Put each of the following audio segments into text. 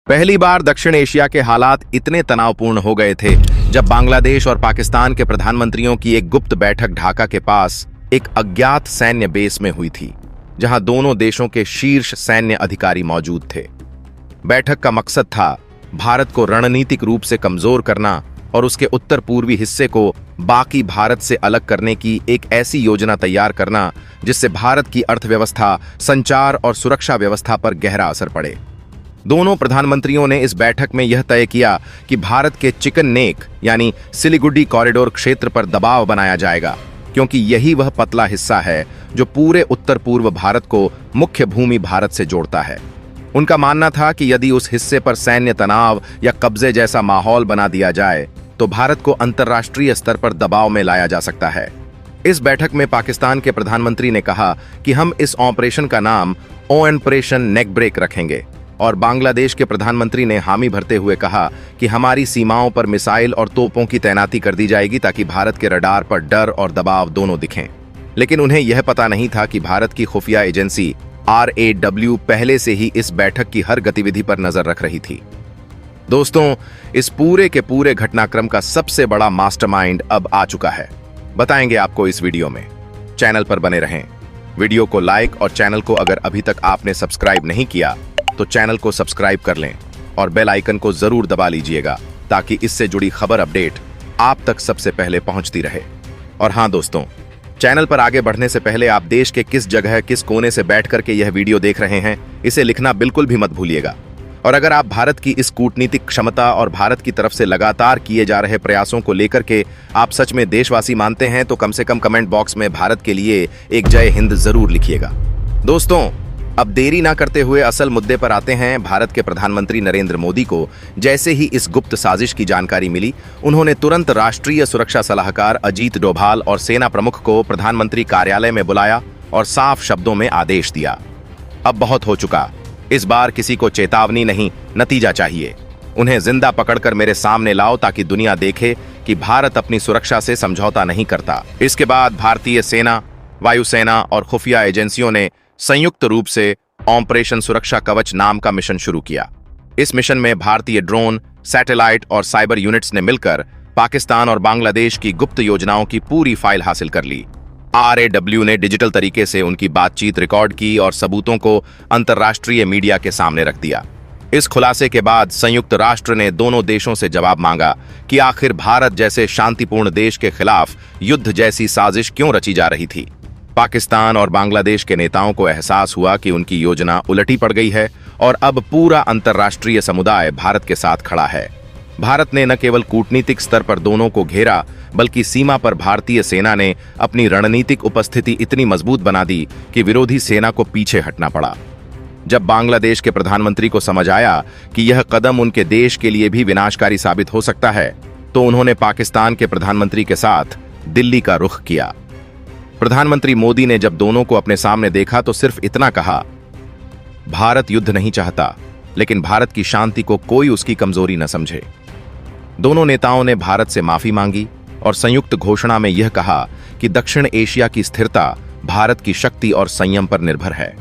पहली बार दक्षिण एशिया के हालात इतने तनावपूर्ण हो गए थे जब बांग्लादेश और पाकिस्तान के प्रधानमंत्रियों की एक गुप्त बैठक ढाका के पास एक अज्ञात सैन्य बेस में हुई थी, जहां दोनों देशों के शीर्ष सैन्य अधिकारी मौजूद थे। बैठक का मकसद था भारत को रणनीतिक रूप से कमजोर करना और उसके उत्तर पूर्वी हिस्से को बाकी भारत से अलग करने की एक ऐसी योजना तैयार करना जिससे भारत की अर्थव्यवस्था, संचार और सुरक्षा व्यवस्था पर गहरा असर पड़े। दोनों प्रधानमंत्रियों ने इस बैठक में यह तय किया कि भारत के चिकन नेक यानी सिलीगुड़ी कॉरिडोर क्षेत्र पर दबाव बनाया जाएगा, क्योंकि यही वह पतला हिस्सा है जो पूरे उत्तर पूर्व भारत को मुख्य भूमि भारत से जोड़ता है। उनका मानना था कि यदि उस हिस्से पर सैन्य तनाव या कब्जे जैसा माहौल बना दिया जाए तो भारत को अंतर्राष्ट्रीय स्तर पर दबाव में लाया जा सकता है। इस बैठक में पाकिस्तान के प्रधानमंत्री ने कहा कि हम इस ऑपरेशन का नाम ऑपरेशन नेक ब्रेक रखेंगे, और बांग्लादेश के प्रधानमंत्री ने हामी भरते हुए कहा कि हमारी सीमाओं पर मिसाइल और तोपों की तैनाती कर दी जाएगी ताकि भारत के रडार पर डर और दबाव दोनों दिखें। लेकिन उन्हें यह पता नहीं था कि भारत की खुफिया एजेंसी RAW पहले से ही इस बैठक की हर गतिविधि पर नजर रख रही थी। दोस्तों, इस पूरे के पूरे घटनाक्रम का सबसे बड़ा मास्टरमाइंड अब आ चुका है। बताएंगे आपको इस वीडियो में। चैनल पर बने रहें, वीडियो को लाइक और चैनल को अगर अभी तक आपने सब्सक्राइब नहीं किया तो चैनल को सब्सक्राइब कर लें और बेल आइकन को जरूर दबा लीजिएगा ताकि इससे जुड़ी खबर अपडेट आप तक सबसे पहले पहुंचती रहे। और हाँ दोस्तों, चैनल पर आगे बढ़ने से पहले आप देश के किस जगह किस कोने से बैठ करके यह वीडियो देख रहे हैं इसे लिखना बिल्कुल भी मत भूलिएगा। और अगर आप भारत की इस कूटनीतिक क्षमता और भारत की तरफ से लगातार किए जा रहे प्रयासों को लेकर के आप सच में देशवासी मानते हैं तो कम से कम कमेंट बॉक्स में भारत के लिए एक जय हिंद जरूर लिखिएगा। दोस्तों, अब देरी ना करते हुए असल मुद्दे पर आते हैं। भारत के प्रधानमंत्री नरेंद्र मोदी को जैसे ही इस गुप्त साजिश की जानकारी मिली, उन्होंने तुरंत राष्ट्रीय सुरक्षा सलाहकार अजीत डोभाल और सेना प्रमुख को प्रधानमंत्री कार्यालय में बुलाया और साफ शब्दों में आदेश दिया, अब बहुत हो चुका, इस बार किसी को चेतावनी नहीं, नतीजा चाहिए। उन्हें जिंदा पकड़कर मेरे सामने लाओ ताकि दुनिया देखे कि भारत अपनी सुरक्षा से समझौता नहीं करता। इसके बाद भारतीय सेना, वायुसेना और खुफिया एजेंसियों ने संयुक्त रूप से ऑपरेशन सुरक्षा कवच नाम का मिशन शुरू किया। इस मिशन में भारतीय ड्रोन, सैटेलाइट और साइबर यूनिट्स ने मिलकर पाकिस्तान और बांग्लादेश की गुप्त योजनाओं की पूरी फाइल हासिल कर ली। RAW ने डिजिटल तरीके से उनकी बातचीत रिकॉर्ड की और सबूतों को अंतर्राष्ट्रीय मीडिया के सामने रख दिया। इस खुलासे के बाद संयुक्त राष्ट्र ने दोनों देशों से जवाब मांगा कि आखिर भारत जैसे शांतिपूर्ण देश के खिलाफ युद्ध जैसी साजिश क्यों रची जा रही थी। पाकिस्तान और बांग्लादेश के नेताओं को एहसास हुआ कि उनकी योजना उलटी पड़ गई है और अब पूरा अंतर्राष्ट्रीय समुदाय भारत के साथ खड़ा है। भारत ने न केवल कूटनीतिक स्तर पर दोनों को घेरा, बल्कि सीमा पर भारतीय सेना ने अपनी रणनीतिक उपस्थिति इतनी मजबूत बना दी कि विरोधी सेना को पीछे हटना पड़ा। जब बांग्लादेश के प्रधानमंत्री को समझ आया कि यह कदम उनके देश के लिए भी विनाशकारी साबित हो सकता है, तो उन्होंने पाकिस्तान के प्रधानमंत्री के साथ दिल्ली का रुख किया। प्रधानमंत्री मोदी ने जब दोनों को अपने सामने देखा तो सिर्फ इतना कहा, भारत युद्ध नहीं चाहता, लेकिन भारत की शांति को कोई उसकी कमजोरी न समझे। दोनों नेताओं ने भारत से माफी मांगी और संयुक्त घोषणा में यह कहा कि दक्षिण एशिया की स्थिरता भारत की शक्ति और संयम पर निर्भर है।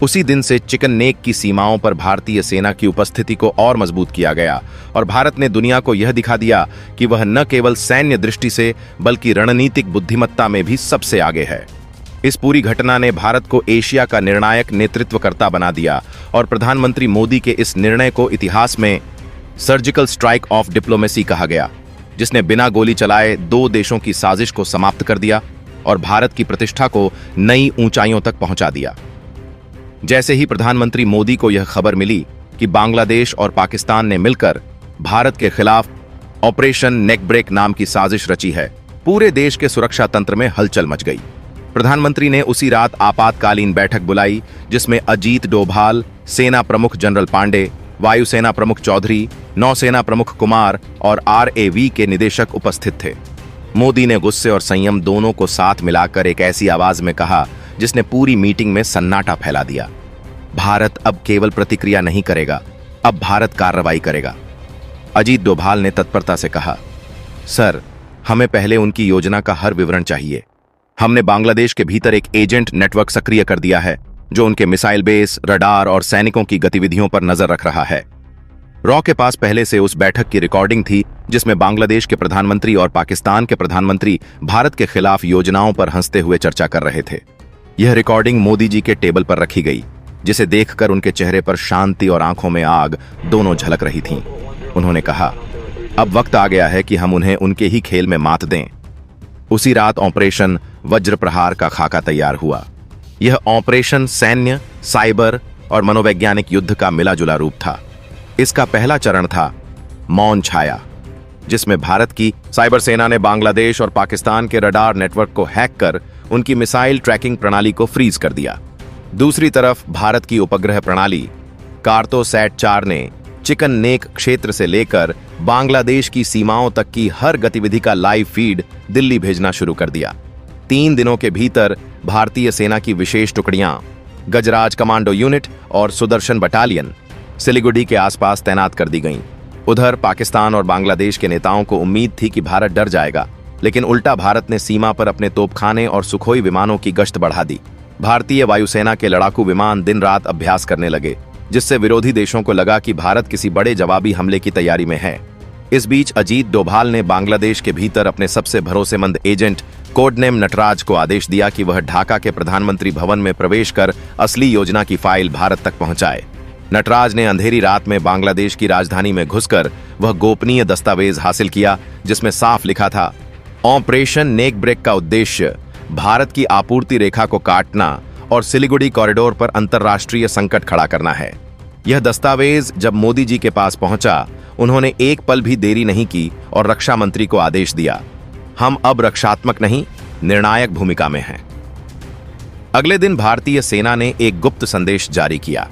उसी दिन से चिकन नेक की सीमाओं पर भारतीय सेना की उपस्थिति को और मजबूत किया गया और भारत ने दुनिया को यह दिखा दिया कि वह न केवल सैन्य दृष्टि से बल्कि रणनीतिक बुद्धिमत्ता में भी सबसे आगे है। इस पूरी घटना ने भारत को एशिया का निर्णायक नेतृत्वकर्ता बना दिया और प्रधानमंत्री मोदी के इस निर्णय को इतिहास में सर्जिकल स्ट्राइक ऑफ डिप्लोमेसी कहा गया, जिसने बिना गोली चलाए दो देशों की साजिश को समाप्त कर दिया और भारत की प्रतिष्ठा को नई ऊंचाइयों तक पहुंचा दिया। जैसे ही प्रधानमंत्री मोदी को यह खबर मिली कि बांग्लादेश और पाकिस्तान ने मिलकर भारत के खिलाफ ऑपरेशन नेक ब्रेक नाम की साजिश रची है, पूरे देश के सुरक्षा तंत्र में हलचल मच गई। प्रधानमंत्री ने उसी रात आपातकालीन बैठक बुलाई, जिसमें अजीत डोभाल, सेना प्रमुख जनरल पांडे, वायुसेना प्रमुख चौधरी, नौसेना प्रमुख कुमार और RAW के निदेशक उपस्थित थे। मोदी ने गुस्से और संयम दोनों को साथ मिलाकर एक ऐसी आवाज में कहा जिसने पूरी मीटिंग में सन्नाटा फैला दिया, भारत अब केवल प्रतिक्रिया नहीं करेगा, अब भारत कार्रवाई करेगा। अजीत डोभाल ने तत्परता से कहा, सर, हमें पहले उनकी योजना का हर विवरण चाहिए। हमने बांग्लादेश के भीतर एक एजेंट नेटवर्क सक्रिय कर दिया है जो उनके मिसाइल बेस, रडार और सैनिकों की गतिविधियों पर नजर रख रहा है। रॉ के पास पहले से उस बैठक की रिकॉर्डिंग थी जिसमें बांग्लादेश के प्रधानमंत्री और पाकिस्तान के प्रधानमंत्री भारत के खिलाफ योजनाओं पर हंसते हुए चर्चा कर रहे थे। यह रिकॉर्डिंग मोदी जी के टेबल पर रखी गई, जिसे देखकर उनके चेहरे पर शांति और आंखों में आग दोनों झलक रही थीं। उन्होंने कहा, अब वक्त आ गया है कि हम उन्हें उनके ही खेल में मात दें। उसी रात ऑपरेशन वज्र प्रहार का खाका तैयार हुआ। यह ऑपरेशन सैन्य, साइबर और मनोवैज्ञानिक युद्ध का मिला-जुला रूप था। इसका पहला चरण था मौन छाया, जिसमें भारत की साइबर सेना ने बांग्लादेश और पाकिस्तान के रडार नेटवर्क को हैक कर उनकी मिसाइल ट्रैकिंग प्रणाली को फ्रीज कर दिया। दूसरी तरफ भारत की उपग्रह प्रणाली कार्टोसैट 4 ने चिकन नेक क्षेत्र से लेकर बांग्लादेश की सीमाओं तक की हर गतिविधि का लाइव फीड दिल्ली भेजना शुरू कर दिया। 3 दिनों के भीतर भारतीय सेना की विशेष टुकड़ियां, गजराज कमांडो यूनिट और सुदर्शन बटालियन सिलीगुड़ी के आसपास तैनात कर दी गईं। उधर पाकिस्तान और बांग्लादेश के नेताओं को उम्मीद थी कि भारत डर जाएगा, लेकिन उल्टा भारत ने सीमा पर अपने तोपखाने और सुखोई विमानों की गश्त बढ़ा दी। भारतीय वायुसेना के लड़ाकू विमान दिन रात अभ्यास करने लगे, जिससे विरोधी देशों को लगा कि भारत किसी बड़े जवाबी हमले की तैयारी में है। इस बीच अजीत डोभाल ने बांग्लादेश के भीतर अपने सबसे भरोसेमंद एजेंट कोडनेम नटराज को आदेश दिया कि वह ढाका के प्रधानमंत्री भवन में प्रवेश कर असली योजना की फाइल भारत तक पहुंचाए। नटराज ने अंधेरी रात में बांग्लादेश की राजधानी में घुसकर वह गोपनीय दस्तावेज हासिल किया, जिसमें साफ लिखा था, ऑपरेशन नेक ब्रेक का उद्देश्य भारत की आपूर्ति रेखा को काटना और सिलीगुड़ी कॉरिडोर पर अंतर्राष्ट्रीय संकट खड़ा करना है। यह दस्तावेज जब मोदी जी के पास पहुंचा, उन्होंने एक पल भी देरी नहीं की और रक्षा मंत्री को आदेश दिया, हम अब रक्षात्मक नहीं, निर्णायक भूमिका में हैं। अगले दिन भारतीय सेना ने एक गुप्त संदेश जारी किया,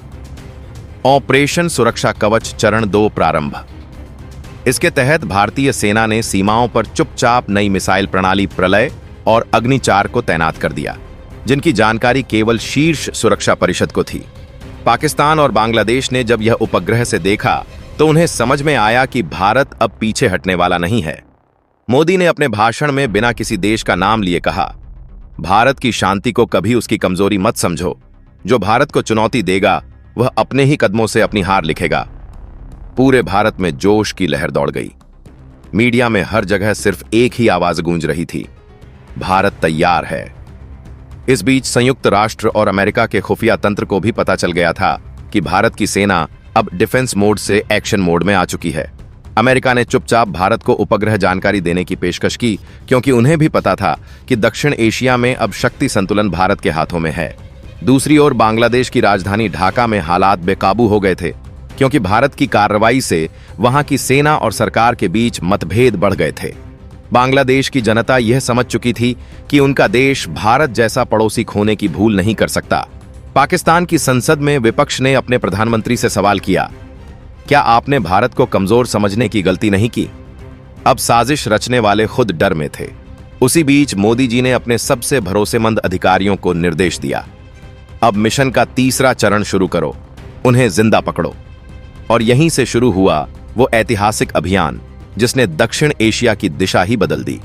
ऑपरेशन सुरक्षा कवच चरण 2 प्रारंभ। इसके तहत भारतीय सेना ने सीमाओं पर चुपचाप नई मिसाइल प्रणाली प्रलय और अग्नि 4 को तैनात कर दिया, जिनकी जानकारी केवल शीर्ष सुरक्षा परिषद को थी। पाकिस्तान और बांग्लादेश ने जब यह उपग्रह से देखा तो उन्हें समझ में आया कि भारत अब पीछे हटने वाला नहीं है। मोदी ने अपने भाषण में बिना किसी देश का नाम लिए कहा, भारत की शांति को कभी उसकी कमजोरी मत समझो, जो भारत को चुनौती देगा वह अपने ही कदमों से अपनी हार लिखेगा। पूरे भारत में जोश की लहर दौड़ गई। मीडिया में हर जगह सिर्फ एक ही आवाज गूंज रही थी, भारत तैयार है। इस बीच संयुक्त राष्ट्र और अमेरिका के खुफिया तंत्र को भी पता चल गया था कि भारत की सेना अब डिफेंस मोड से एक्शन मोड में आ चुकी है। अमेरिका ने चुपचाप भारत को उपग्रह जानकारी देने की पेशकश की, क्योंकि उन्हें भी पता था कि दक्षिण एशिया में अब शक्ति संतुलन भारत के हाथों में है। दूसरी ओर बांग्लादेश की राजधानी ढाका में हालात बेकाबू हो गए थे, क्योंकि भारत की कार्रवाई से वहां की सेना और सरकार के बीच मतभेद बढ़ गए थे। बांग्लादेश की जनता यह समझ चुकी थी कि उनका देश भारत जैसा पड़ोसी खोने की भूल नहीं कर सकता। पाकिस्तान की संसद में विपक्ष ने अपने प्रधानमंत्री से सवाल किया, क्या आपने भारत को कमजोर समझने की गलती नहीं की? अब साजिश रचने वाले खुद डर में थे। उसी बीच मोदी जी ने अपने सबसे भरोसेमंद अधिकारियों को निर्देश दिया, अब मिशन का 3रा चरण शुरू करो, उन्हें जिंदा पकड़ो। और यहीं से शुरू हुआ वो ऐतिहासिक अभियान जिसने दक्षिण एशिया की दिशा ही बदल दी।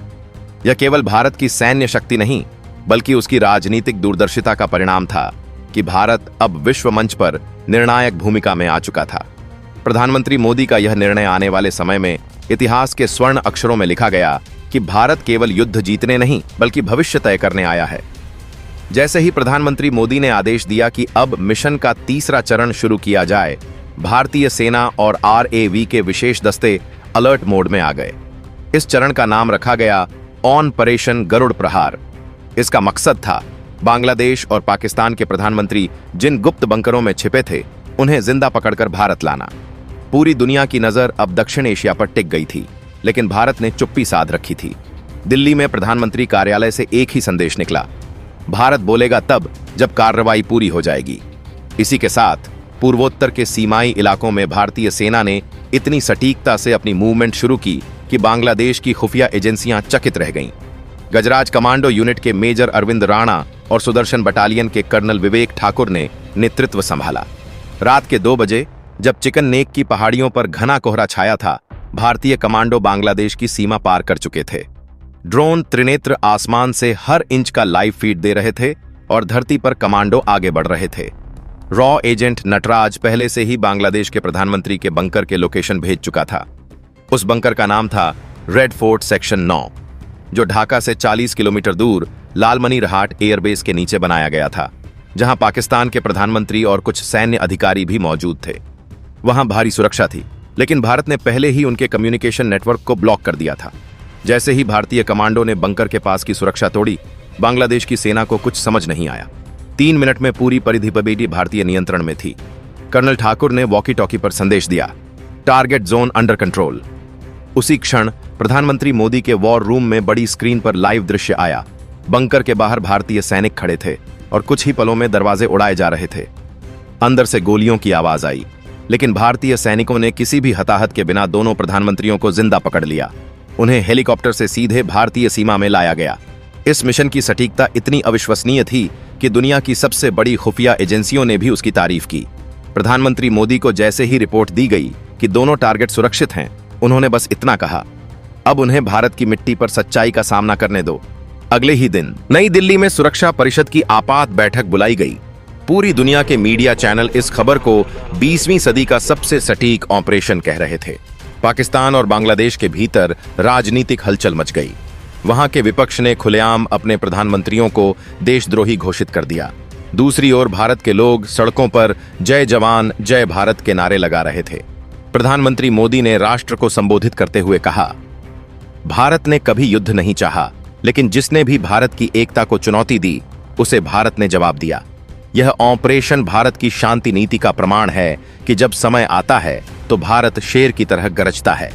यह केवल भारत की सैन्य शक्ति नहीं, बल्कि उसकी राजनीतिक दूरदर्शिता का परिणाम था कि भारत अब विश्व मंच पर निर्णायक भूमिका में आ चुका था। प्रधानमंत्री मोदी का यह निर्णय आने वाले समय में इतिहास के स्वर्ण अक्षरों में लिखा गया कि भारत केवल युद्ध जीतने नहीं, बल्कि भविष्य तय करने आया है। जैसे ही प्रधानमंत्री मोदी ने आदेश दिया कि अब मिशन का 3रा चरण शुरू किया जाए, भारतीय सेना और RAV के विशेष दस्ते अलर्ट मोड में आ गए। इस चरण का नाम रखा गया ऑपरेशन गरुड़ प्रहार। इसका मकसद था बांग्लादेश और पाकिस्तान के प्रधानमंत्री जिन गुप्त बंकरों में छिपे थे, उन्हें जिंदा पकड़कर भारत लाना। पूरी दुनिया की नजर अब दक्षिण एशिया पर टिक गई थी, लेकिन भारत ने चुप्पी साध रखी थी। दिल्ली में प्रधानमंत्री कार्यालय से एक ही संदेश निकला, भारत बोलेगा तब जब कार्रवाई पूरी हो जाएगी। इसी के साथ पूर्वोत्तर के सीमाई इलाकों में भारतीय सेना ने इतनी सटीकता से अपनी मूवमेंट शुरू की कि बांग्लादेश की खुफिया एजेंसियां चकित रह गईं। गजराज कमांडो यूनिट के मेजर अरविंद राणा और सुदर्शन बटालियन के कर्नल विवेक ठाकुर ने नेतृत्व संभाला। रात के 2 बजे जब चिकन नेक की पहाड़ियों पर घना कोहरा छाया था, भारतीय कमांडो बांग्लादेश की सीमा पार कर चुके थे। ड्रोन त्रिनेत्र आसमान से हर इंच का लाइव फीड दे रहे थे और धरती पर कमांडो आगे बढ़ रहे थे। रॉ एजेंट नटराज पहले से ही बांग्लादेश के प्रधानमंत्री के बंकर के लोकेशन भेज चुका था। उस बंकर का नाम था रेड फोर्ट सेक्शन 9, जो ढाका से 40 किलोमीटर दूर लालमनी रहाट एयरबेस के नीचे बनाया गया था, जहां पाकिस्तान के प्रधानमंत्री और कुछ सैन्य अधिकारी भी मौजूद थे। वहां भारी सुरक्षा थी, लेकिन भारत ने पहले ही उनके कम्युनिकेशन नेटवर्क को ब्लॉक कर दिया था। जैसे ही भारतीय कमांडो ने बंकर के पास की सुरक्षा तोड़ी, बांग्लादेश की सेना को कुछ समझ नहीं आया। 3 मिनट में पूरी परिधि भारतीय नियंत्रण में थी। कर्नल ठाकुर ने वॉकी टॉकी पर संदेश दिया, टारगेट जोन अंडर कंट्रोल। उसी क्षण प्रधानमंत्री मोदी के वॉर रूम में बड़ी स्क्रीन पर लाइव दृश्य आया। बंकर के बाहर भारतीय सैनिक खड़े थे और कुछ ही पलों में दरवाजे उड़ाए जा रहे थे। अंदर से गोलियों की आवाज आई, लेकिन भारतीय सैनिकों ने किसी भी हताहत के बिना दोनों प्रधानमंत्रियों को जिंदा पकड़ लिया। उन्हें हेलीकॉप्टर से सीधे भारतीय सीमा में लाया गया। इस मिशन की सटीकता इतनी अविश्वसनीय थी कि दुनिया की सबसे बड़ी खुफिया एजेंसियों ने भी उसकी तारीफ की। प्रधानमंत्री मोदी को जैसे ही रिपोर्ट दी गई कि दोनों टारगेट सुरक्षित हैं, उन्होंने बस इतना कहा, अब उन्हें भारत की मिट्टी पर सच्चाई का सामना करने दो। अगले ही दिन नई दिल्ली में सुरक्षा परिषद की आपात बैठक बुलाई गई। पूरी दुनिया के मीडिया चैनल इस खबर को 20वीं सदी का सबसे सटीक ऑपरेशन कह रहे थे। पाकिस्तान और बांग्लादेश के भीतर राजनीतिक हलचल मच गई। वहां के विपक्ष ने खुलेआम अपने प्रधानमंत्रियों को देशद्रोही घोषित कर दिया। दूसरी ओर भारत के लोग सड़कों पर जय जवान जय भारत के नारे लगा रहे थे। प्रधानमंत्री मोदी ने राष्ट्र को संबोधित करते हुए कहा, भारत ने कभी युद्ध नहीं चाहा, लेकिन जिसने भी भारत की एकता को चुनौती दी, उसे भारत ने जवाब दिया। यह ऑपरेशन भारत की शांति नीति का प्रमाण है कि जब समय आता है तो भारत शेर की तरह गरजता है।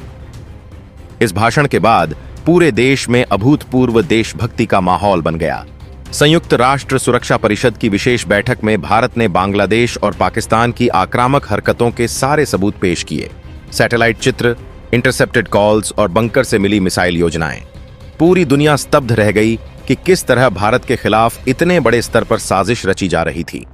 इस भाषण के बाद पूरे देश में अभूतपूर्व देशभक्ति का माहौल बन गया। संयुक्त राष्ट्र सुरक्षा परिषद की विशेष बैठक में भारत ने बांग्लादेश और पाकिस्तान की आक्रामक हरकतों के सारे सबूत पेश किए। सैटेलाइट चित्र, इंटरसेप्टेड कॉल्स और बंकर से मिली मिसाइल योजनाएं। पूरी दुनिया स्तब्ध रह गई कि किस तरह भारत के खिलाफ इतने बड़े स्तर पर साजिश रची जा रही थी।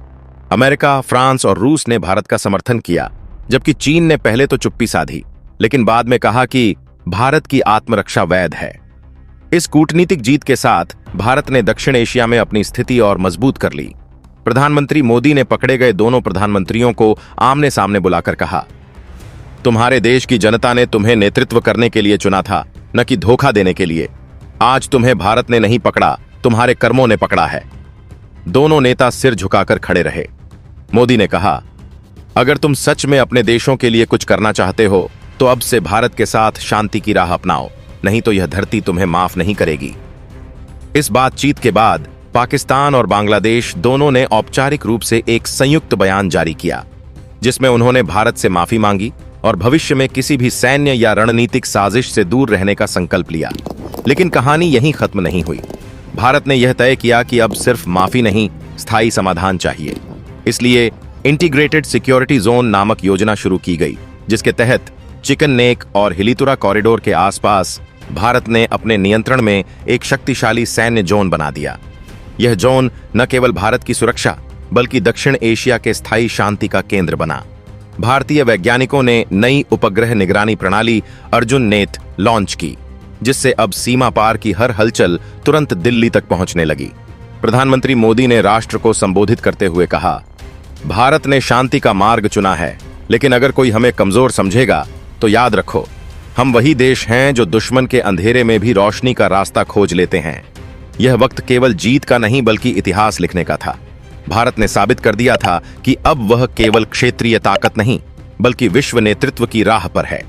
अमेरिका, फ्रांस और रूस ने भारत का समर्थन किया, जबकि चीन ने पहले तो चुप्पी साधी, लेकिन बाद में कहा कि भारत की आत्मरक्षा वैध है। इस कूटनीतिक जीत के साथ भारत ने दक्षिण एशिया में अपनी स्थिति और मजबूत कर ली। प्रधानमंत्री मोदी ने पकड़े गए दोनों प्रधानमंत्रियों को आमने सामने बुलाकर कहा, तुम्हारे देश की जनता ने तुम्हें नेतृत्व करने के लिए चुना था, न कि धोखा देने के लिए। आज तुम्हें भारत ने नहीं पकड़ा, तुम्हारे कर्मों ने पकड़ा है। दोनों नेता सिर झुकाकर खड़े रहे। मोदी ने कहा, अगर तुम सच में अपने देशों के लिए कुछ करना चाहते हो तो अब से भारत के साथ शांति की राह अपनाओ, नहीं तो यह धरती तुम्हें माफ नहीं करेगी। इस बातचीत के बाद पाकिस्तान और बांग्लादेश दोनों ने औपचारिक रूप से एक संयुक्त बयान जारी किया, जिसमें उन्होंने भारत से माफी मांगी और भविष्य में किसी भी सैन्य या रणनीतिक साजिश से दूर रहने का संकल्प लिया। लेकिन कहानी यहीं खत्म नहीं हुई। भारत ने यह तय किया कि अब सिर्फ माफी नहीं, स्थायी समाधान चाहिए। इसलिए इंटीग्रेटेड सिक्योरिटी जोन नामक योजना शुरू की गई, जिसके तहत चिकन नेक और हिलीतुरा कॉरिडोर के आसपास भारत ने अपने नियंत्रण में एक शक्तिशाली सैन्य जोन बना दिया। यह जोन न केवल भारत की सुरक्षा बल्कि दक्षिण एशिया के स्थायी शांति का केंद्र बना। भारतीय वैज्ञानिकों ने नई उपग्रह निगरानी प्रणाली अर्जुन नेत लॉन्च की, जिससे अब सीमा पार की हर हलचल तुरंत दिल्ली तक पहुंचने लगी। प्रधानमंत्री मोदी ने राष्ट्र को संबोधित करते हुए कहा, भारत ने शांति का मार्ग चुना है, लेकिन अगर कोई हमें कमजोर समझेगा तो याद रखो, हम वही देश हैं जो दुश्मन के अंधेरे में भी रोशनी का रास्ता खोज लेते हैं। यह वक्त केवल जीत का नहीं बल्कि इतिहास लिखने का था। भारत ने साबित कर दिया था कि अब वह केवल क्षेत्रीय ताकत नहीं बल्कि विश्व नेतृत्व की राह पर है।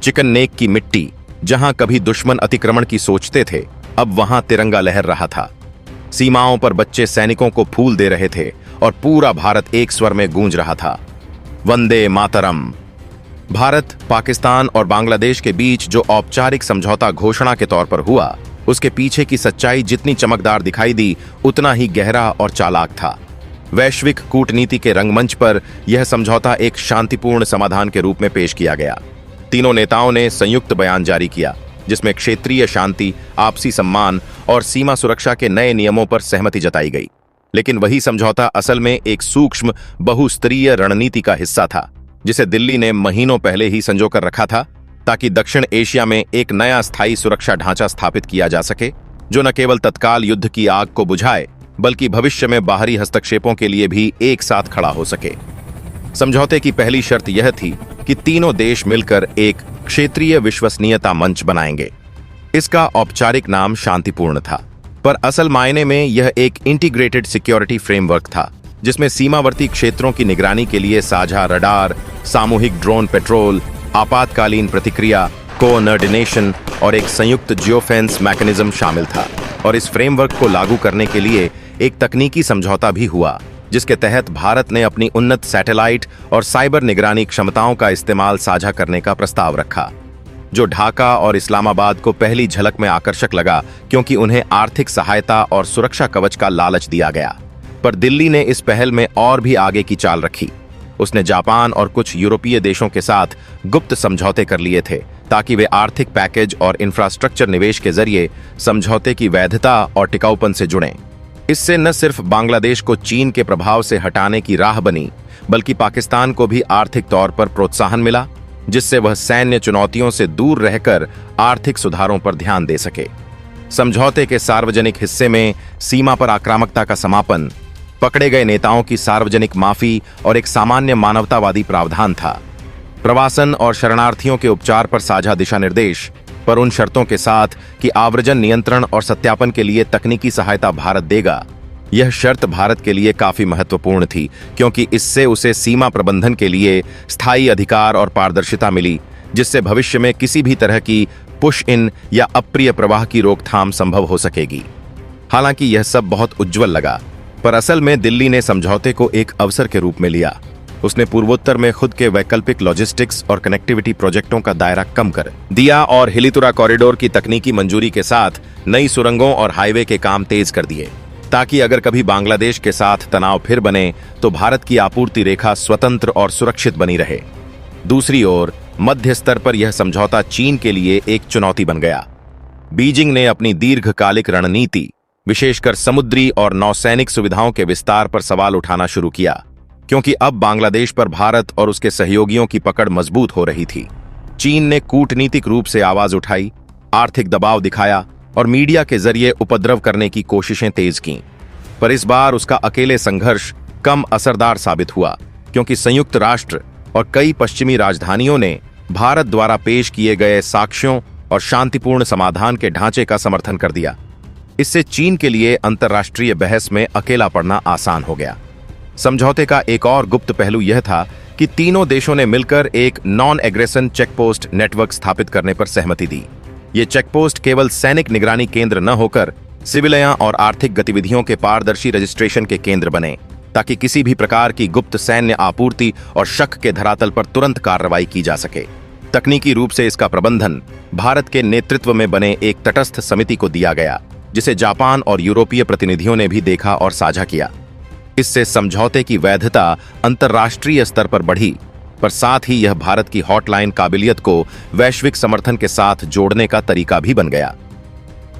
चिकन नेक की मिट्टी, जहां कभी दुश्मन अतिक्रमण की सोचते थे, अब वहां तिरंगा लहर रहा था। सीमाओं पर बच्चे सैनिकों को फूल दे रहे थे और पूरा भारत एक स्वर में गूंज रहा था, वंदे मातरम। भारत, पाकिस्तान और बांग्लादेश के बीच जो औपचारिक समझौता घोषणा के तौर पर हुआ, उसके पीछे की सच्चाई जितनी चमकदार दिखाई दी, उतना ही गहरा और चालाक था। वैश्विक कूटनीति के रंगमंच पर यह समझौता एक शांतिपूर्ण समाधान के रूप में पेश किया गया। तीनों नेताओं ने संयुक्त बयान जारी किया, जिसमें क्षेत्रीय शांति, आपसी सम्मान और सीमा सुरक्षा के नए नियमों पर सहमति जताई गई। लेकिन वही समझौता असल में एक सूक्ष्म बहुस्तरीय रणनीति का हिस्सा था, जिसे दिल्ली ने महीनों पहले ही संजो कर रखा था, ताकि दक्षिण एशिया में एक नया स्थायी सुरक्षा ढांचा स्थापित किया जा सके, जो न केवल तत्काल युद्ध की आग को बुझाए बल्कि भविष्य में बाहरी हस्तक्षेपों के लिए भी एक साथ खड़ा हो सके। समझौते की पहली शर्त यह थी कि तीनों देश मिलकर एक क्षेत्रीय विश्वसनीयता मंच बनाएंगे। इसका औपचारिक नाम शांतिपूर्ण था, पर असल मायने में यह एक इंटीग्रेटेड सिक्योरिटी फ्रेमवर्क था, जिसमें सीमावर्ती क्षेत्रों की निगरानी के लिए साझा रडार, सामूहिक ड्रोन पेट्रोल, आपातकालीन प्रतिक्रिया, कोऑर्डिनेशन और एक संयुक्त जियोफेंस मैकेनिज्म शामिल था। और इस फ्रेमवर्क को लागू करने के लिए एक तकनीकी समझौता भी हुआ, जिसके तहत भारत ने अपनी उन्नत सैटेलाइट और साइबर निगरानी क्षमताओं का इस्तेमाल साझा करने का प्रस्ताव रखा, जो ढाका और इस्लामाबाद को पहली झलक में आकर्षक लगा, क्योंकि उन्हें आर्थिक सहायता और सुरक्षा कवच का लालच दिया गया। पर दिल्ली ने इस पहल में और भी आगे की चाल रखी। उसने जापान और कुछ यूरोपीय देशों के साथ गुप्त समझौते कर लिए थे, ताकि वे आर्थिक पैकेज और इंफ्रास्ट्रक्चर निवेश के जरिए समझौते की वैधता और टिकाऊपन से जुड़ें। इससे न सिर्फ बांग्लादेश को चीन के प्रभाव से हटाने की राह बनी, बल्कि पाकिस्तान को भी आर्थिक तौर पर प्रोत्साहन मिला, जिससे वह सैन्य चुनौतियों से दूर रहकर आर्थिक सुधारों पर ध्यान दे सके। समझौते के सार्वजनिक हिस्से में सीमा पर आक्रामकता का समापन, पकड़े गए नेताओं की सार्वजनिक माफी और एक सामान्य मानवतावादी प्रावधान था। प्रवासन और शरणार्थियों के उपचार पर साझा दिशा निर्देश, पर उन शर्तों के साथ कि आव्रजन नियंत्रण और सत्यापन के लिए तकनीकी सहायता भारत देगा। यह शर्त भारत के लिए काफी महत्वपूर्ण थी, क्योंकि इससे उसे सीमा प्रबंधन के लिए स्थायी अधिकार और पारदर्शिता मिली, जिससे भविष्य में किसी भी तरह की पुश इन या अप्रिय प्रवाह की रोकथाम संभव हो सकेगी। हालांकि यह सब बहुत उज्जवल लगा, पर असल में दिल्ली ने समझौते को एक अवसर के रूप में लिया। उसने पूर्वोत्तर में खुद के वैकल्पिक लॉजिस्टिक्स और कनेक्टिविटी प्रोजेक्टों का दायरा कम कर दिया और हिलीतुरा कॉरिडोर की तकनीकी मंजूरी के साथ नई सुरंगों और हाईवे के काम तेज कर दिए, ताकि अगर कभी बांग्लादेश के साथ तनाव फिर बने तो भारत की आपूर्ति रेखा स्वतंत्र और सुरक्षित बनी रहे। दूसरी ओर मध्य स्तर पर यह समझौता चीन के लिए एक चुनौती बन गया। बीजिंग ने अपनी दीर्घकालिक रणनीति, विशेषकर समुद्री और नौसैनिक सुविधाओं के विस्तार पर सवाल उठाना शुरू किया, क्योंकि अब बांग्लादेश पर भारत और उसके सहयोगियों की पकड़ मजबूत हो रही थी। चीन ने कूटनीतिक रूप से आवाज उठाई, आर्थिक दबाव दिखाया और मीडिया के जरिए उपद्रव करने की कोशिशें तेज की। पर इस बार उसका अकेले संघर्ष कम असरदार साबित हुआ, क्योंकि संयुक्त राष्ट्र और कई पश्चिमी राजधानियों ने भारत द्वारा पेश किए गए साक्ष्यों और शांतिपूर्ण समाधान के ढांचे का समर्थन कर दिया। इससे चीन के लिए अंतर्राष्ट्रीय बहस में अकेला पड़ना आसान हो गया। समझौते का एक और गुप्त पहलू यह था कि तीनों देशों ने मिलकर एक नॉन एग्रेशन चेकपोस्ट नेटवर्क स्थापित करने पर सहमति दी। ये चेकपोस्ट केवल सैनिक निगरानी केंद्र न होकर सिविलियन और आर्थिक गतिविधियों के पारदर्शी रजिस्ट्रेशन के केंद्र बने, ताकि किसी भी प्रकार की गुप्त सैन्य आपूर्ति और शक के धरातल पर तुरंत कार्रवाई की जा सके। तकनीकी रूप से इसका प्रबंधन भारत के नेतृत्व में बने एक तटस्थ समिति को दिया गया, जिसे जापान और यूरोपीय प्रतिनिधियों ने भी देखा और साझा किया। इससे समझौते की वैधता अंतर्राष्ट्रीय स्तर पर बढ़ी, पर साथ ही यह भारत की हॉटलाइन काबिलियत को वैश्विक समर्थन के साथ जोड़ने का तरीका भी बन गया।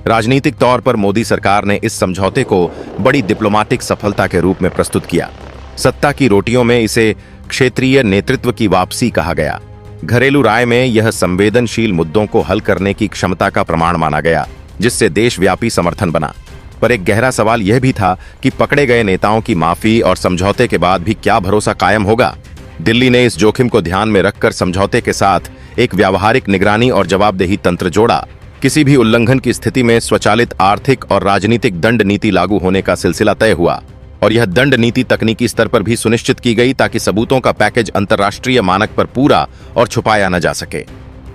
राजनीतिक तौर पर मोदी सरकार ने इस समझौते को बड़ी डिप्लोमेटिक सफलता के रूप में प्रस्तुत किया। सत्ता की रोटियों में इसे क्षेत्रीय नेतृत्व की वापसी कहा गया। घरेलू राय में यह संवेदनशील मुद्दों को हल करने की क्षमता का प्रमाण माना गया, जिससे देशव्यापी समर्थन बना। पर एक गहरा सवाल यह भी था कि पकड़े गए नेताओं की माफी और समझौते के बाद भी क्या भरोसा कायम होगा। दिल्ली ने इस जोखिम को ध्यान में रखकर समझौते के साथ एक व्यावहारिक निगरानी और जवाबदेही तंत्र जोड़ा। किसी भी उल्लंघन की स्थिति में स्वचालित आर्थिक और राजनीतिक दंड नीति लागू होने का सिलसिला तय हुआ, और यह दंड नीति तकनीकी स्तर पर भी सुनिश्चित की गई, ताकि सबूतों का पैकेज अंतर्राष्ट्रीय मानक पर पूरा और छुपाया न जा सके।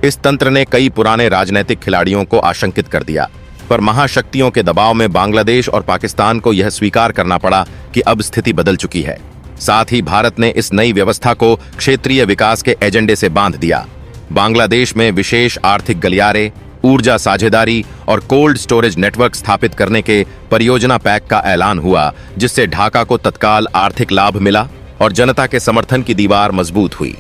इस तंत्र ने कई पुराने राजनीतिक खिलाड़ियों को आशंकित कर दिया, पर महाशक्तियों के दबाव में बांग्लादेश और पाकिस्तान को यह स्वीकार करना पड़ा कि अब स्थिति बदल चुकी है। साथ ही भारत ने इस नई व्यवस्था को क्षेत्रीय विकास के एजेंडे से बांध दिया। बांग्लादेश में विशेष आर्थिक गलियारे, ऊर्जा साझेदारी और कोल्ड स्टोरेज नेटवर्क स्थापित करने के परियोजना पैक का ऐलान हुआ, जिससे ढाका को तत्काल आर्थिक लाभ मिला और जनता के समर्थन की दीवार मजबूत हुई।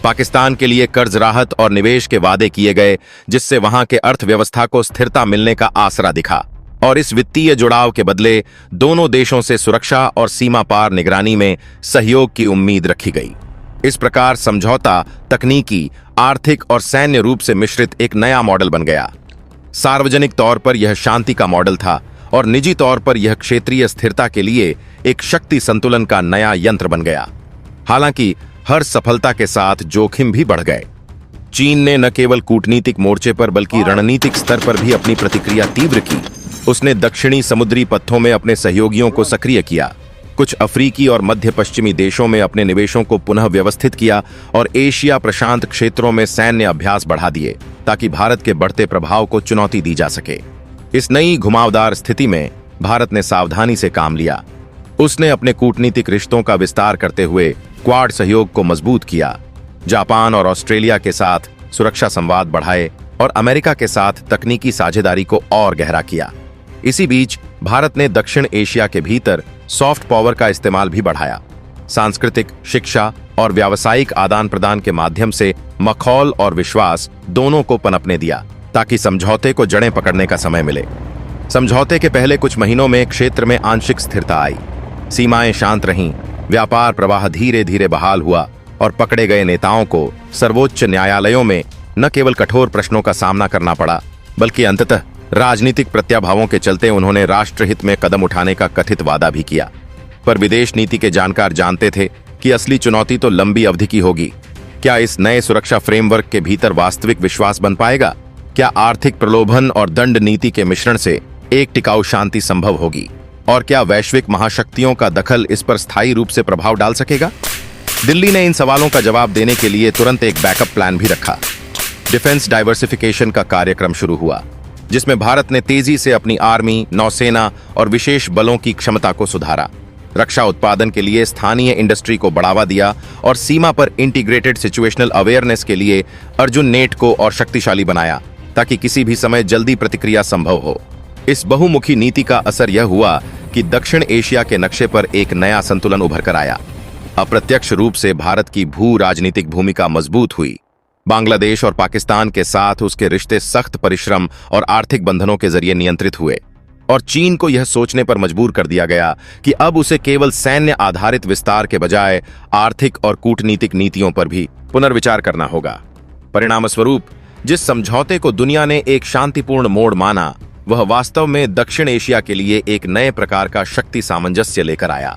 पाकिस्तान के लिए कर्ज राहत और निवेश के वादे किए गए, जिससे वहां के अर्थव्यवस्था को स्थिरता मिलने का आसरा दिखा, और इस वित्तीय जुड़ाव के बदले दोनों देशों से सुरक्षा और सीमा पार निगरानी में सहयोग की उम्मीद रखी गई। इस प्रकार समझौता तकनीकी, आर्थिक और सैन्य रूप से मिश्रित एक नया मॉडल बन गया। सार्वजनिक तौर पर यह शांति का मॉडल था, और निजी तौर पर यह क्षेत्रीय स्थिरता के लिए एक शक्ति संतुलन का नया यंत्र बन गया। हालांकि हर सफलता के साथ जोखिम भी बढ़ गए। चीन ने न केवल कूटनीतिक मोर्चे पर बल्कि रणनीतिक स्तर पर भी अपनी प्रतिक्रिया तीव्र की। उसने दक्षिणी समुद्री पथों में अपने सहयोगियों को सक्रिय किया, कुछ अफ्रीकी और मध्य पश्चिमी देशों में अपने निवेशों को पुनः व्यवस्थित किया और एशिया प्रशांत क्षेत्रों में सैन्य अभ्यास बढ़ा दिए ताकि भारत के बढ़ते प्रभाव को चुनौती दी जा सके। इस नई घुमावदार स्थिति में भारत ने सावधानी से काम लिया। उसने अपने कूटनीतिक रिश्तों का विस्तार करते हुए क्वाड सहयोग को मजबूत किया, जापान और ऑस्ट्रेलिया के साथ सुरक्षा संवाद बढ़ाए और अमेरिका के साथ तकनीकी साझेदारी को और गहरा किया। इसी बीच भारत ने दक्षिण एशिया के भीतर सॉफ्ट पावर का इस्तेमाल भी बढ़ाया। सांस्कृतिक, शिक्षा और व्यावसायिक आदान प्रदान के माध्यम से मखौल और विश्वास दोनों को पनपने दिया ताकि समझौते को जड़ें पकड़ने का समय मिले। समझौते के पहले कुछ महीनों में क्षेत्र में आंशिक स्थिरता आई, सीमाएं शांत रहीं, व्यापार प्रवाह धीरे धीरे बहाल हुआ और पकड़े गए नेताओं को सर्वोच्च न्यायालयों में न केवल कठोर प्रश्नों का सामना करना पड़ा बल्कि अंततः राजनीतिक प्रत्याभावों के चलते उन्होंने राष्ट्रहित में कदम उठाने का कथित वादा भी किया। पर विदेश नीति के जानकार जानते थे कि असली चुनौती तो लंबी अवधि की होगी। क्या इस नए सुरक्षा फ्रेमवर्क के भीतर वास्तविक विश्वास बन पाएगा? क्या आर्थिक प्रलोभन और दंड नीति के मिश्रण से एक टिकाऊ शांति संभव होगी? और क्या वैश्विक महाशक्तियों का दखल इस पर स्थायी रूप से प्रभाव डाल सकेगा? दिल्ली ने इन सवालों का जवाब देने के लिए तुरंत एक बैकअप प्लान भी रखा। डिफेंस डाइवर्सिफिकेशन का कार्यक्रम शुरू हुआ, जिसमें भारत ने तेजी से अपनी आर्मी, नौसेना और विशेष बलों की क्षमता को सुधारा। रक्षा उत्पादन के लिए स्थानीय इंडस्ट्री को बढ़ावा दिया और सीमा पर इंटीग्रेटेड सिचुएशनल अवेयरनेस के लिए अर्जुन नेट को और शक्तिशाली बनाया ताकि किसी भी समय जल्दी प्रतिक्रिया संभव हो। इस बहुमुखी नीति का असर यह हुआ कि दक्षिण एशिया के नक्शे पर एक नया संतुलन उभर कर आया। अप्रत्यक्ष रूप से भारत की भू राजनीतिक भूमिका मजबूत हुई। बांग्लादेश और पाकिस्तान के साथ उसके रिश्ते सख्त परिश्रम और आर्थिक बंधनों के जरिए नियंत्रित हुए और चीन को यह सोचने पर मजबूर कर दिया गया कि अब उसे केवल सैन्य आधारित विस्तार के बजाय आर्थिक और कूटनीतिक नीतियों पर भी पुनर्विचार करना होगा। परिणामस्वरूप जिस समझौते को दुनिया ने एक शांतिपूर्ण मोड़ माना, वह वास्तव में दक्षिण एशिया के लिए एक नए प्रकार का शक्ति सामंजस्य लेकर आया,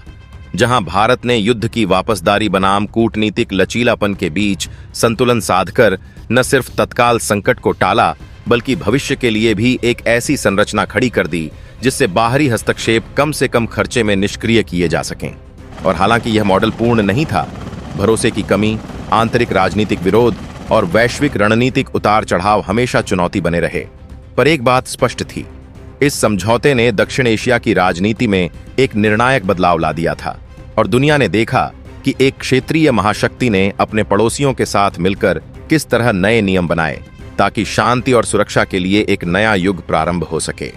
जहां भारत ने युद्ध की वापसदारी बनाम कूटनीतिक लचीलापन के बीच संतुलन साधकर न सिर्फ तत्काल संकट को टाला बल्कि भविष्य के लिए भी एक ऐसी संरचना खड़ी कर दी जिससे बाहरी हस्तक्षेप कम से कम खर्चे में निष्क्रिय किए जा सकें। और हालांकि यह मॉडल पूर्ण नहीं था, भरोसे की कमी, आंतरिक राजनीतिक विरोध और वैश्विक रणनीतिक उतार चढ़ाव हमेशा चुनौती बने रहे। पर एक बात स्पष्ट थी, इस समझौते ने दक्षिण एशिया की राजनीति में एक निर्णायक बदलाव ला दिया था और दुनिया ने देखा कि एक क्षेत्रीय महाशक्ति ने अपने पड़ोसियों के साथ मिलकर किस तरह नए नियम बनाए ताकि शांति और सुरक्षा के लिए एक नया युग प्रारंभ हो सके।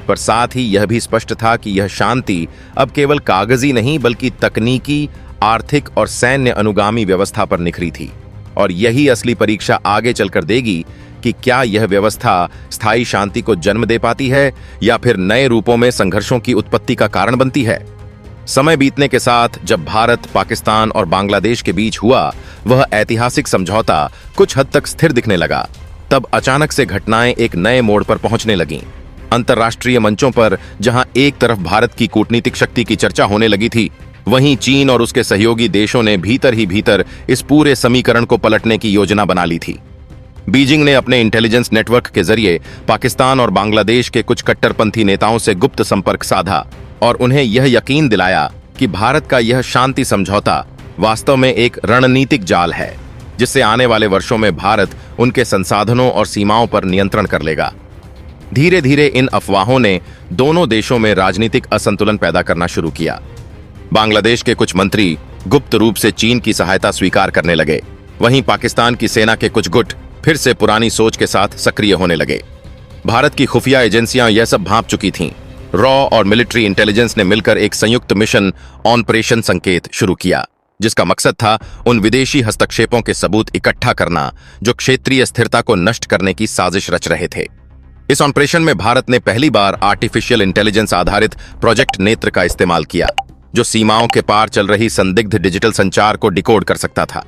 पर साथ ही यह भी स्पष्ट था कि यह शांति अब केवल कागजी नहीं बल्कि तकनीकी, आर्थिक और सैन्य अनुगामी व्यवस्था पर निखरी थी। और यही असली परीक्षा आगे चलकर देगी कि क्या यह व्यवस्था स्थायी शांति को जन्म दे पाती है या फिर नए रूपों में संघर्षों की उत्पत्ति का कारण बनती है। समय बीतने के साथ जब भारत, पाकिस्तान और बांग्लादेश के बीच हुआ वह ऐतिहासिक समझौता कुछ हद तक स्थिर दिखने लगा, तब अचानक से घटनाएं एक नए मोड़ पर पहुंचने लगीं। अंतर्राष्ट्रीय मंचों पर जहां एक तरफ भारत की कूटनीतिक शक्ति की चर्चा होने लगी थी, वहीं चीन और उसके सहयोगी देशों ने भीतर ही भीतर इस पूरे समीकरण को पलटने की योजना बना ली थी। बीजिंग ने अपने इंटेलिजेंस नेटवर्क के जरिए पाकिस्तान और बांग्लादेश के कुछ कट्टरपंथी नेताओं से गुप्त संपर्क साधा और उन्हें यह यकीन दिलाया कि भारत का यह शांति समझौता वास्तव में एक रणनीतिक जाल है, जिससे आने वाले वर्षों में भारत उनके संसाधनों और सीमाओं पर नियंत्रण कर लेगा। धीरे धीरे इन अफवाहों ने दोनों देशों में राजनीतिक असंतुलन पैदा करना शुरू किया। बांग्लादेश के कुछ मंत्री गुप्त रूप से चीन की सहायता स्वीकार करने लगे, वहीं पाकिस्तान की सेना के कुछ गुट फिर से पुरानी सोच के साथ सक्रिय होने लगे। भारत की खुफिया एजेंसियां यह सब भांप चुकी थीं। रॉ और मिलिट्री इंटेलिजेंस ने मिलकर एक संयुक्त मिशन ऑपरेशन संकेत शुरू किया, जिसका मकसद था उन विदेशी हस्तक्षेपों के सबूत इकट्ठा करना जो क्षेत्रीय स्थिरता को नष्ट करने की साजिश रच रहे थे। इस ऑपरेशन में भारत ने पहली बार आर्टिफिशियल इंटेलिजेंस आधारित प्रोजेक्ट नेत्र का इस्तेमाल किया, जो सीमाओं के पार चल रही संदिग्ध डिजिटल संचार को डिकोड कर सकता था।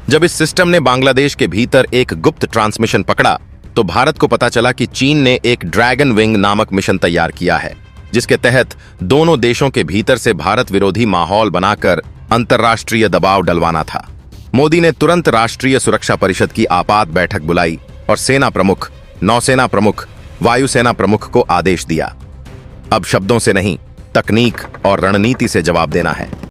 जब इस सिस्टम ने बांग्लादेश के भीतर एक गुप्त ट्रांसमिशन पकड़ा, तो भारत को पता चला कि चीन ने एक ड्रैगन विंग नामक मिशन तैयार किया है, जिसके तहत दोनों देशों के भीतर से भारत विरोधी माहौल बनाकर अंतर्राष्ट्रीय दबाव डलवाना था। मोदी ने तुरंत राष्ट्रीय सुरक्षा परिषद की आपात बैठक बुलाई और सेना प्रमुख, नौसेना प्रमुख, वायुसेना प्रमुख को आदेश दिया, अब शब्दों से नहीं, तकनीक और रणनीति से जवाब देना है।